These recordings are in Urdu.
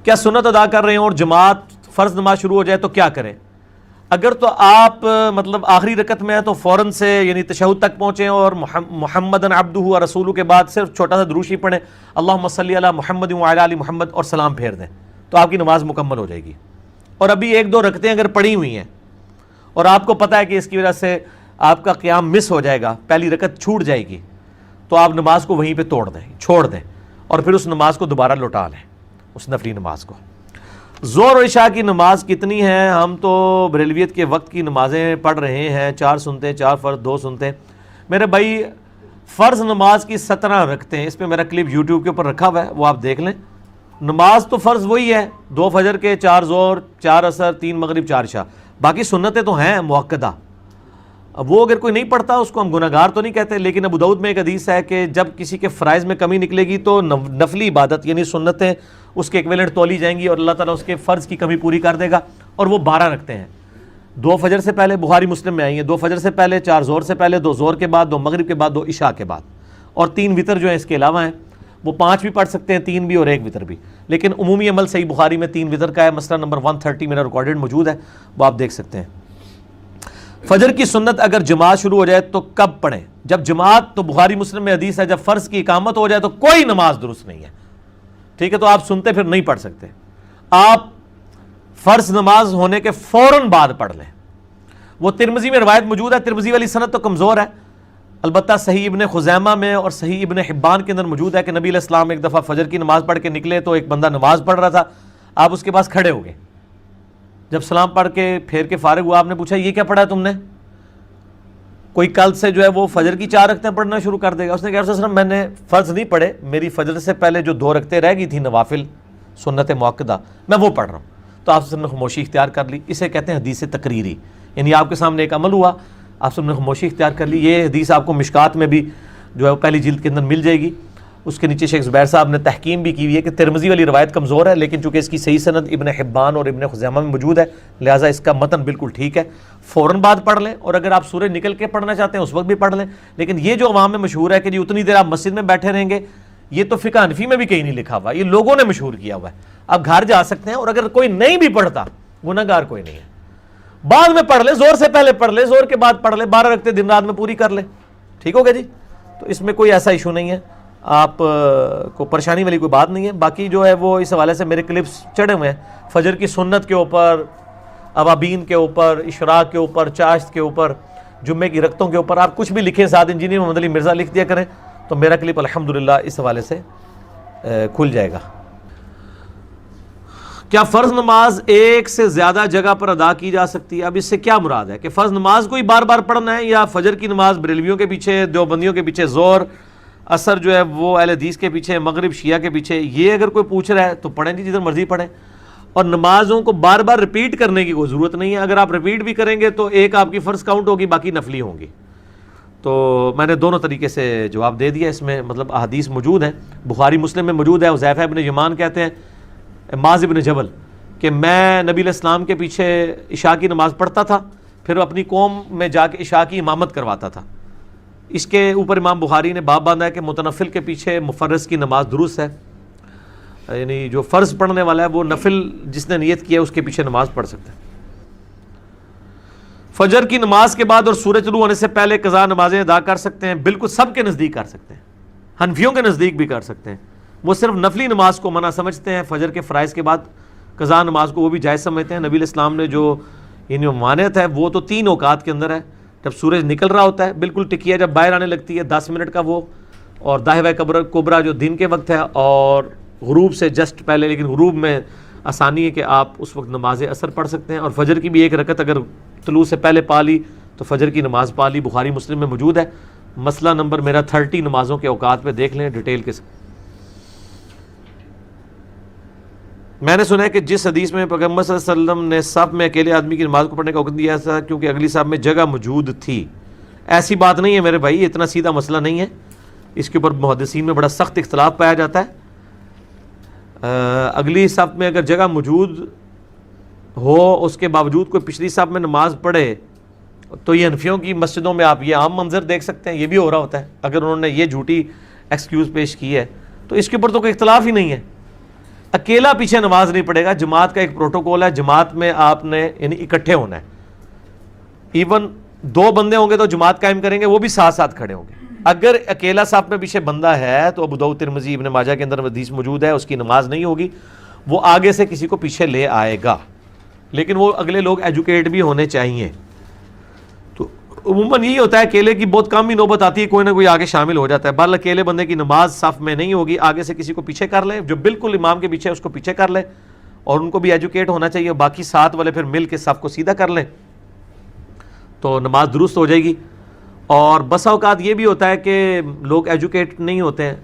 کیا سنت ادا کر رہے ہیں اور جماعت فرض نماز شروع ہو جائے تو کیا کریں؟ اگر تو آپ مطلب آخری رکعت میں ہیں تو فوراً سے یعنی تشہد تک پہنچیں اور محمدن عبدہ و رسولہ کے بعد صرف چھوٹا سا دروشی پڑھیں، اللہم صلی علی محمد وعلی آل محمد، اور سلام پھیر دیں تو آپ کی نماز مکمل ہو جائے گی۔ اور ابھی ایک دو رکعتیں اگر پڑھی ہوئی ہیں اور آپ کو پتہ ہے کہ اس کی وجہ سے آپ کا قیام مس ہو جائے گا، پہلی رکعت چھوٹ جائے گی، تو آپ نماز کو وہیں پہ چھوڑ دیں اور پھر اس نماز کو دوبارہ لوٹا لیں، اس نفلی نماز کو۔ ظہر اور عشاء کی نماز کتنی ہے؟ ہم تو بریلویت کے وقت کی نمازیں پڑھ رہے ہیں، 4 سنتے، 4 فرض، 2 سنتے۔ میرے بھائی فرض نماز کی 17 رکھتے ہیں، اس پہ میرا کلپ یوٹیوب کے اوپر رکھا ہوا ہے، وہ آپ دیکھ لیں۔ نماز تو فرض وہی ہے، 2 فجر کے، 4 ظہر، 4 عصر، 3 مغرب، 4 عشاء، باقی سنتیں تو ہیں مؤکدہ۔ اب وہ اگر کوئی نہیں پڑھتا اس کو ہم گناہگار تو نہیں کہتے، لیکن ابو داؤد میں ایک حدیث ہے کہ جب کسی کے فرائض میں کمی نکلے گی تو نفلی عبادت یعنی سنتیں اس کے ایکویلنٹ تولی جائیں گی اور اللہ تعالیٰ اس کے فرض کی کمی پوری کر دے گا، اور وہ 12 رکھتے ہیں۔ 2 فجر سے پہلے، بخاری مسلم میں آئی ہیں، 2 فجر سے پہلے، 4 ظہر سے پہلے، 2 ظہر کے بعد، 2 مغرب کے بعد، 2 عشاء کے بعد، اور 3 وتر جو ہیں اس کے علاوہ ہیں، وہ 5 بھی پڑھ سکتے ہیں، 3 بھی اور 1 وتر بھی، لیکن عمومی عمل صحیح بخاری میں 3 وتر کا ہے، مسئلہ نمبر 130 میرا ریکارڈڈ موجود ہے، وہ آپ دیکھ سکتے ہیں۔ فجر کی سنت اگر جماعت شروع ہو جائے تو کب پڑھیں؟ جب جماعت، تو بخاری مسلم میں حدیث ہے جب فرض کی اقامت ہو جائے تو کوئی نماز درست نہیں ہے، ٹھیک ہے؟ تو آپ سنتے پھر نہیں پڑھ سکتے، آپ فرض نماز ہونے کے فوراً بعد پڑھ لیں۔ وہ ترمذی میں روایت موجود ہے، ترمذی والی سند تو کمزور ہے، البتہ صحیح ابن خزیمہ میں اور صحیح ابن حبان کے اندر موجود ہے کہ نبی علیہ السلام ایک دفعہ فجر کی نماز پڑھ کے نکلے تو ایک بندہ نماز پڑھ رہا تھا، آپ اس کے پاس کھڑے ہو گئے، جب سلام پڑھ کے پھیر کے فارغ ہوا، آپ نے پوچھا یہ کیا پڑھا ہے تم نے؟ کوئی کل سے جو ہے وہ فجر کی 4 رکعتیں پڑھنا شروع کر دے گا۔ اس نے کہا رسول اللہ میں نے فرض نہیں پڑھے، میری فجر سے پہلے جو 2 رکعتیں رہ گئی تھیں نوافل سنت مؤکدہ میں وہ پڑھ رہا ہوں، تو آپ سب نے خاموشی اختیار کر لی۔ اسے کہتے ہیں حدیث تقریری، یعنی آپ کے سامنے ایک عمل ہوا، آپ سب نے خاموشی اختیار کر لی۔ یہ حدیث آپ کو مشکات میں بھی جو ہے وہ پہلی جلد کے اندر مل جائے گی، اس کے نیچے شیخ زبیر صاحب نے تحکیم بھی کی ہوئی ہے کہ ترمذی والی روایت کمزور ہے، لیکن چونکہ اس کی صحیح سند ابن حبان اور ابن خزیمہ میں موجود ہے لہٰذا اس کا متن بالکل ٹھیک ہے۔ فوراً بعد پڑھ لیں، اور اگر آپ سورج نکل کے پڑھنا چاہتے ہیں اس وقت بھی پڑھ لیں، لیکن یہ جو عوام میں مشہور ہے کہ جی اتنی دیر آپ مسجد میں بیٹھے رہیں گے، یہ تو فقہ حنفی میں بھی کہیں نہیں لکھا ہوا، یہ لوگوں نے مشہور کیا ہوا ہے۔ آپ گھر جا سکتے ہیں، اور اگر کوئی نہیں بھی پڑھتا گناہگار کوئی نہیں ہے، بعد میں پڑھ لے، زور سے پہلے پڑھ لے، زور کے بعد پڑھ لے، 12 رکعتیں دن رات میں پوری کر لے، ٹھیک ہو گیا جی؟ تو اس میں کوئی ایسا ایشو نہیں ہے، آپ کو پریشانی والی کوئی بات نہیں ہے۔ باقی جو ہے وہ اس حوالے سے میرے کلپس چڑھے ہوئے ہیں، فجر کی سنت کے اوپر، ابابین کے اوپر، اشراق کے اوپر، چاشت کے اوپر، جمعے کی رکعتوں کے اوپر، آپ کچھ بھی لکھیں، ساتھ انجینئر محمد علی مرزا لکھ دیا کریں تو میرا کلپ الحمدللہ اس حوالے سے کھل جائے گا۔ کیا فرض نماز ایک سے زیادہ جگہ پر ادا کی جا سکتی ہے؟ اب اس سے کیا مراد ہے کہ فرض نماز کو ہی بار بار پڑھنا ہے، یا فجر کی نماز بریلویوں کے پیچھے، دیوبندیوں کے پیچھے، ظہر عصر جو ہے وہ اہل حدیث کے پیچھے، مغرب شیعہ کے پیچھے؟ یہ اگر کوئی پوچھ رہا ہے تو پڑھیں جی، جدھر مرضی پڑھیں، اور نمازوں کو بار بار رپیٹ کرنے کی کوئی ضرورت نہیں ہے۔ اگر آپ رپیٹ بھی کریں گے تو ایک آپ کی فرض کاؤنٹ ہوگی، باقی نفلی ہوں گی۔ تو میں نے دونوں طریقے سے جواب دے دیا، اس میں مطلب احادیث موجود ہیں، بخاری مسلم میں موجود ہے۔ حذیفہ ابن یمان کہتے ہیں، معاذ ابن جبل، کہ میں نبی علیہ السلام کے پیچھے عشاء کی نماز پڑھتا تھا، پھر اپنی قوم میں جا کے عشاء کی امامت کرواتا تھا۔ اس کے اوپر امام بخاری نے باب باندھا ہے کہ متنفل کے پیچھے مفرض کی نماز درست ہے، یعنی جو فرض پڑھنے والا ہے وہ نفل جس نے نیت کی ہے اس کے پیچھے نماز پڑھ سکتا ہے۔ فجر کی نماز کے بعد اور سورج طلوع ہونے سے پہلے قضا نمازیں ادا کر سکتے ہیں؟ بالکل، سب کے نزدیک کر سکتے ہیں، حنفیوں کے نزدیک بھی کر سکتے ہیں۔ وہ صرف نفلی نماز کو منع سمجھتے ہیں، فجر کے فرائض کے بعد قضا نماز کو وہ بھی جائز سمجھتے ہیں۔ نبی علیہ السلام نے جو یعنی ممانعت ہے وہ تو 3 اوقات کے اندر ہے، جب سورج نکل رہا ہوتا ہے، بالکل ٹکیا جب باہر آنے لگتی ہے 10 منٹ کا وہ، اور داہوہ کبرا جو دن کے وقت ہے، اور غروب سے جسٹ پہلے، لیکن غروب میں آسانی ہے کہ آپ اس وقت نماز عصر پڑھ سکتے ہیں، اور فجر کی بھی 1 رکعت اگر طلوع سے پہلے پا لی تو فجر کی نماز پا لی، بخاری مسلم میں موجود ہے۔ مسئلہ نمبر میرا 30 نمازوں کے اوقات پہ دیکھ لیں ڈیٹیل کے ساتھ۔ میں نے سنا ہے کہ جس حدیث میں پیغمبر صلی اللہ علیہ وسلم نے صف میں اکیلے آدمی کی نماز کو پڑھنے کا حکم دیا تھا کیونکہ اگلی صف میں جگہ موجود تھی، ایسی بات نہیں ہے میرے بھائی، یہ اتنا سیدھا مسئلہ نہیں ہے، اس کے اوپر محدثین میں بڑا سخت اختلاف پایا جاتا ہے۔ اگلی صف میں اگر جگہ موجود ہو، اس کے باوجود کوئی پچھلی صف میں نماز پڑھے، تو یہ حنفیوں کی مسجدوں میں آپ یہ عام منظر دیکھ سکتے ہیں، یہ بھی ہو رہا ہوتا ہے۔ اگر انہوں نے یہ جھوٹی ایکسکیوز پیش کی ہے تو اس کے اوپر تو کوئی اختلاف ہی نہیں ہے اکیلا پیچھے نماز نہیں پڑھے گا. جماعت کا ایک پروٹوکول ہے, جماعت میں آپ نے یعنی اکٹھے ہونا ہے. ایون 2 بندے ہوں گے تو جماعت قائم کریں گے, وہ بھی ساتھ ساتھ کھڑے ہوں گے. اگر اکیلا صاحب میں پیچھے بندہ ہے تو ابو داؤد ترمذی ابن ماجہ کے اندر حدیث موجود ہے, اس کی نماز نہیں ہوگی, وہ آگے سے کسی کو پیچھے لے آئے گا. لیکن وہ اگلے لوگ ایجوکیٹ بھی ہونے چاہیے. تو عموماً یہی ہوتا ہے, اکیلے کی بہت کم ہی نوبت آتی ہے, کوئی نہ کوئی آگے شامل ہو جاتا ہے. بہرحال اکیلے بندے کی نماز صف میں نہیں ہوگی, آگے سے کسی کو پیچھے کر لے, جو بالکل امام کے پیچھے اس کو پیچھے کر لے, اور ان کو بھی ایجوکیٹ ہونا چاہیے. باقی ساتھ والے پھر مل کے صف کو سیدھا کر لیں تو نماز درست ہو جائے گی. اور بسا اوقات یہ بھی ہوتا ہے کہ لوگ ایجوکیٹ نہیں ہوتے ہیں,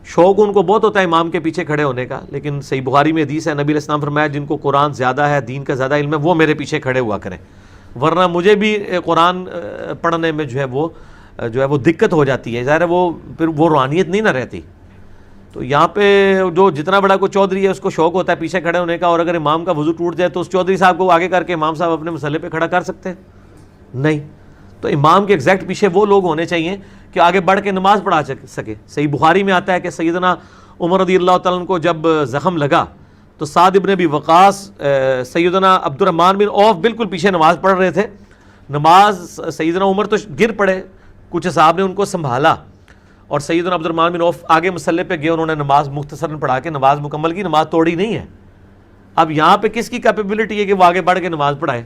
شوق ان کو بہت ہوتا ہے امام کے پیچھے کھڑے ہونے کا, لیکن صحیح بخاری میں حدیث ہے, نبی علیہ السلام فرمایا جن کو قرآن زیادہ ہے, دین کا زیادہ علم ہے, وہ میرے پیچھے کھڑے ہوا کریں, ورنہ مجھے بھی قرآن پڑھنے میں جو ہے وہ دقت ہو جاتی ہے. ظاہر ہے وہ پھر وہ روحانیت نہیں نہ رہتی. تو یہاں پہ جو جتنا بڑا کوئی چودھری ہے اس کو شوق ہوتا ہے پیچھے کھڑے ہونے کا, اور اگر امام کا وضو ٹوٹ جائے تو اس چودھری صاحب کو آگے کر کے امام صاحب اپنے مسئلے پہ کھڑا کر سکتے ہیں؟ نہیں. تو امام کے ایگزیکٹ پیچھے وہ لوگ ہونے چاہیے کہ آگے بڑھ کے نماز پڑھا سکے. صحیح بخاری میں آتا ہے کہ سیدنا عمر رضی اللہ تعالیٰ عنہ کو جب زخم لگا تو سعد ابن ابی وقاص, سیدنا عبد الرحمن بن عوف بالکل پیچھے نماز پڑھ رہے تھے. نماز سیدنا عمر تو گر پڑے, کچھ صحابہ نے ان کو سنبھالا, اور سیدنا عبد الرحمن بن عوف آگے مسلح پہ گئے, انہوں نے نماز مختصراً پڑھا کے نماز مکمل کی, نماز توڑی نہیں ہے. اب یہاں پہ کس کی کیپیبلٹی ہے کہ وہ آگے بڑھ کے نماز پڑھائے؟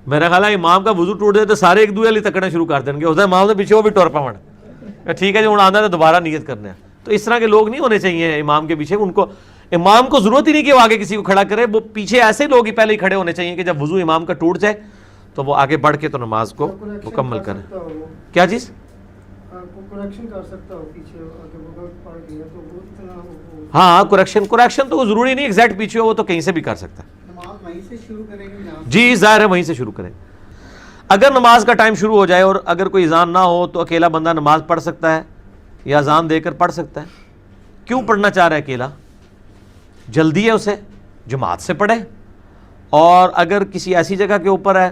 میرا خیال ہے امام کا وضو ٹوٹ جائے تو سارے ایک دوسرے تکڑنا شروع کر دیں گے, ہوتا ہے امام سے پیچھے وہ بھی ٹور پاؤں, ٹھیک ہے جی ہوں آنا ہے دوبارہ نیت کرنا ہے. تو اس طرح کے لوگ نہیں ہونے چاہیے امام کے پیچھے. ان کو امام کو ضرورت ہی نہیں کہ وہ آگے کسی کو کھڑا کرے, وہ پیچھے ایسے لوگ ہی پہلے ہی کھڑے ہونے چاہیے کہ جب وضو امام کا ٹوٹ جائے تو وہ آگے بڑھ کے تو نماز کو مکمل کریں. کیا چیز؟ ہاں کریکشن تو ضروری نہیں ایگزیکٹ پیچھے ہو, وہ تو کہیں سے بھی کر سکتا ہے. جی ظاہر ہے وہیں سے شروع کریں. اگر نماز کا ٹائم شروع ہو جائے اور اگر کوئی اذان نہ ہو تو اکیلا بندہ نماز پڑھ سکتا ہے یا اذان دے کر پڑھ سکتا ہے. کیوں پڑھنا چاہ رہا ہے اکیلا؟ جلدی ہے اسے, جماعت سے پڑھے. اور اگر کسی ایسی جگہ کے اوپر ہے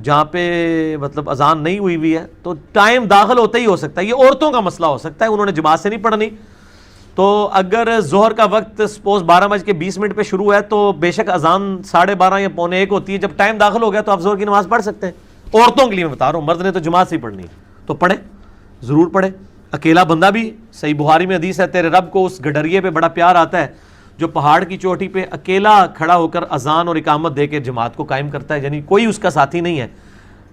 جہاں پہ مطلب اذان نہیں ہوئی ہے تو ٹائم داخل ہوتا ہی ہو سکتا ہے, یہ عورتوں کا مسئلہ ہو سکتا ہے, انہوں نے جماعت سے نہیں پڑھنی. تو اگر ظہر کا وقت سپوز 12:20 پہ شروع ہے تو بے شک اذان 12:30 یا 12:45 ہوتی ہے, جب ٹائم داخل ہو گیا تو آپ ظہر کی نماز پڑھ سکتے ہیں. عورتوں کے لیے میں بتا رہا ہوں, مرد نے تو جماعت سے ہی پڑھنی ہے تو پڑھے, ضرور پڑھے. اکیلا بندہ بھی, صحیح بخاری میں حدیث ہے, تیرے رب کو اس گڈریے پہ بڑا پیار آتا ہے جو پہاڑ کی چوٹی پہ اکیلا کھڑا ہو کر اذان اور اقامت دے کے جماعت کو قائم کرتا ہے, یعنی کوئی اس کا ساتھی نہیں ہے.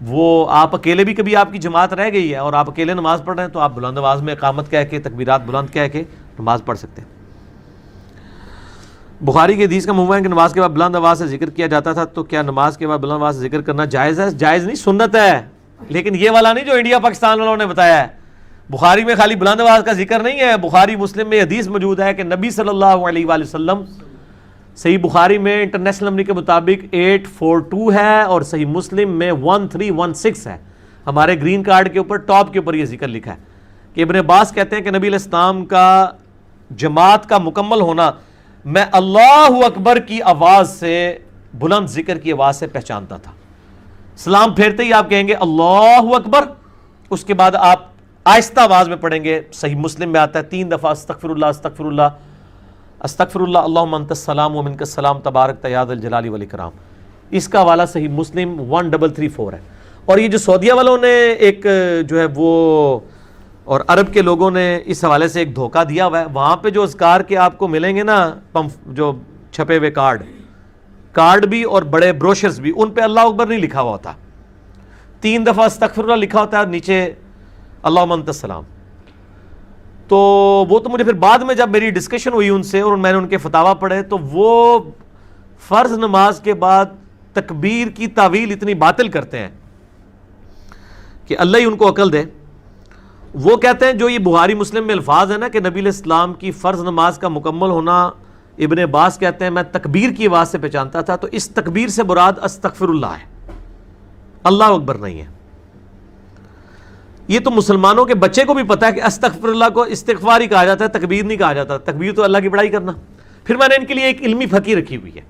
وہ آپ اکیلے بھی, کبھی آپ کی جماعت رہ گئی ہے اور آپ اکیلے نماز پڑھ رہے ہیں تو آپ بلند آواز میں اقامت کہہ کے, تکبیرات بلند کہہ کے نماز پڑھ سکتے ہیں. بخاری کی حدیث کا مفہوم ہے کہ نماز کے بعد بلند آواز سے ذکر کیا جاتا تھا, تو کیا نماز کے بعد بلند آواز سے ذکر کرنا جائز ہے؟ جائز نہیں, سنت ہے, لیکن یہ والا نہیں جو انڈیا پاکستان والوں نے بتایا ہے. بخاری میں خالی بلند آواز کا ذکر نہیں ہے, بخاری مسلم میں حدیث موجود ہے کہ نبی صلی اللہ علیہ وآلہ وسلم, صحیح بخاری میں انٹرنیشنل نمبر کے مطابق 842 ہے اور صحیح مسلم میں 1316 ہے. ہمارے گرین کارڈ کے اوپر ٹاپ کے اوپر یہ ذکر لکھا ہے کہ ابن عباس کہتے ہیں کہ نبی علیہ السلام کا جماعت کا مکمل ہونا میں اللہ اکبر کی آواز سے, بلند ذکر کی آواز سے پہچانتا تھا. سلام پھیرتے ہی آپ کہیں گے اللہ اکبر, اس کے بعد آپ آہستہ آواز میں پڑھیں گے. صحیح مسلم میں آتا ہے 3 دفعہ استغفر اللہ استغفر اللہ استغفر اللہ اللہم انت السلام ومنک السلام تبارک یا ذا الجلال والاکرام. اس کا حوالہ صحیح مسلم 1334 ہے. اور یہ جو سعودیہ والوں نے ایک جو ہے وہ, اور عرب کے لوگوں نے اس حوالے سے ایک دھوکہ دیا ہوا ہے, وہاں پہ جو اذکار کے آپ کو ملیں گے نا جو چھپے ہوئے کارڈ بھی اور بڑے بروشرز بھی, ان پہ اللہ اکبر نہیں لکھا ہوا ہوتا, 3 دفعہ استغفر اللہ لکھا ہوتا ہے اور نیچے اللہم انت السلام. تو وہ تو مجھے پھر بعد میں جب میری ڈسکشن ہوئی ان سے اور میں نے ان کے فتاوا پڑھے تو وہ فرض نماز کے بعد تکبیر کی تعویل اتنی باطل کرتے ہیں کہ اللہ ہی ان کو عقل دے. وہ کہتے ہیں جو یہ بخاری مسلم میں الفاظ ہے نا کہ نبی علیہ السلام کی فرض نماز کا مکمل ہونا, ابن عباس کہتے ہیں میں تکبیر کی آواز سے پہچانتا تھا, تو اس تکبیر سے مراد استغفر اللہ ہے, اللہ اکبر نہیں ہے. یہ تو مسلمانوں کے بچے کو بھی پتا ہے کہ استغفر اللہ کو استغفار ہی کہا جاتا ہے, تکبیر نہیں کہا جاتا. تکبیر تو اللہ کی بڑائی کرنا. پھر میں نے ان کے لیے ایک علمی پھکی رکھی ہوئی ہے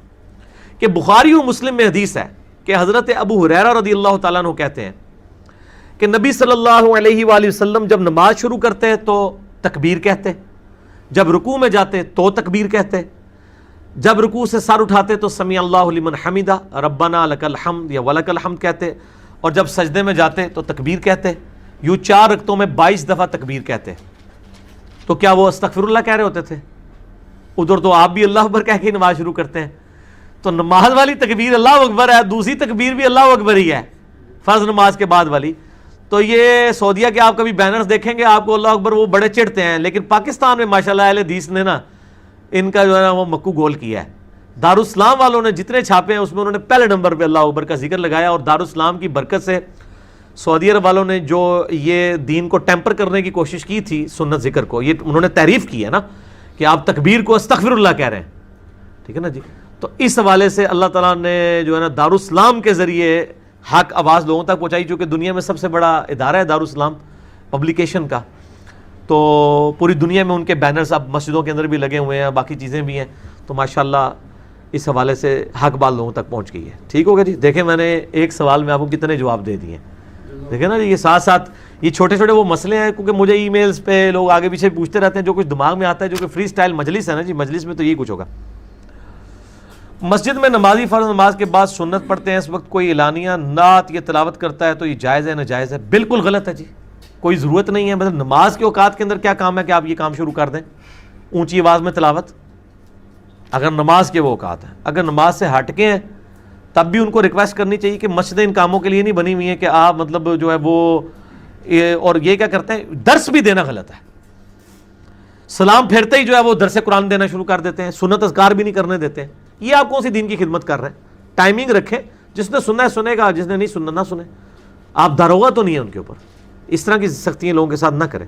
کہ بخاری و مسلم میں حدیث ہے کہ حضرت ابو ہریرہ رضی اللہ تعالیٰ عنہ کہتے ہیں کہ نبی صلی اللہ علیہ وآلہ وسلم جب نماز شروع کرتے تو تکبیر کہتے, جب رکوع میں جاتے تو تکبیر کہتے, جب رکوع سے سر اٹھاتے تو سمیع اللہ لمن حمدہ ربنا لک الحمد یا ولک الحمد کہتے، اور جب سجدے میں جاتے تو تکبیر کہتے. یوں 4 رکعتوں میں 22 دفعہ تکبیر کہتے. تو کیا وہ استغفر اللہ کہہ رہے ہوتے تھے؟ ادھر تو آپ بھی اللہ اکبر کہہ کے نماز شروع کرتے ہیں. تو نماز والی تکبیر اللہ اکبر ہے، دوسری تکبیر بھی اللہ اکبر ہی ہے فرض نماز کے بعد والی. تو یہ سعودیہ کے آپ کبھی بینرز دیکھیں گے آپ کو اللہ اکبر وہ بڑے چڑھتے ہیں، لیکن پاکستان میں ماشاءاللہ اہل حدیث نے نا ان کا جو ہے نا وہ مکو گول کیا ہے. دارالاسلام والوں نے جتنے چھاپے ہیں اس میں انہوں نے پہلے نمبر پہ اللہ اکبر کا ذکر لگایا، اور دارالاسلام کی برکت سے سعودی عرب والوں نے جو یہ دین کو ٹیمپر کرنے کی کوشش کی تھی سنت ذکر کو، یہ انہوں نے تعریف کی ہے نا کہ آپ تکبیر کو استغفر اللہ کہہ رہے ہیں. ٹھیک ہے نا جی. تو اس حوالے سے اللہ تعالیٰ نے جو ہے نا دارالاسلام کے ذریعے حق آواز لوگوں تک پہنچائی، چونکہ دنیا میں سب سے بڑا ادارہ ہے دارالاسلام پبلیکیشن کا. تو پوری دنیا میں ان کے بینرز اب مسجدوں کے اندر بھی لگے ہوئے ہیں، باقی چیزیں بھی ہیں. تو ماشاءاللہ اس حوالے سے حق بات لوگوں تک پہنچ گئی ہے. ٹھیک ہوگا جی. دیکھیں میں نے ایک سوال میں آپ کو کتنے جواب دے دیے. دیکھیں نا جی، یہ ساتھ ساتھ یہ چھوٹے چھوٹے وہ مسئلے ہیں، کیونکہ مجھے ای میلز پہ لوگ آگے پیچھے پوچھتے رہتے ہیں جو کچھ دماغ میں آتا ہے، جو کہ فری سٹائل مجلس ہے نا جی، مجلس میں تو یہی کچھ ہوگا. مسجد میں نمازی فرض نماز کے بعد سنت پڑھتے ہیں، اس وقت کوئی اعلانیہ نعت یا تلاوت کرتا ہے تو یہ جائز ہے ناجائز ہے؟ بالکل غلط ہے جی، کوئی ضرورت نہیں ہے. مطلب نماز کے اوقات کے اندر کیا کام ہے کہ آپ یہ کام شروع کر دیں اونچی آواز میں تلاوت؟ اگر نماز کے وہ اوقات ہیں، اگر نماز سے ہٹ کے ہیں تب بھی ان کو ریکویسٹ کرنی چاہیے کہ مسجدیں ان کاموں کے لیے نہیں بنی ہوئی ہیں کہ آپ مطلب جو ہے وہ اور یہ کیا کرتے ہیں، درس بھی دینا غلط ہے. سلام پھیرتے ہی جو ہے وہ درس قرآن دینا شروع کر دیتے ہیں، سنت اذکار بھی نہیں کرنے دیتے ہیں. یہ آپ کون سی دین کی خدمت کر رہے ہیں؟ ٹائمنگ رکھیں، جس نے سننا ہے سنے گا، جس نے نہیں سننا نہ سنے. آپ داروغہ تو نہیں ہے ان کے اوپر. اس طرح کی سختیاں لوگوں کے ساتھ نہ کریں.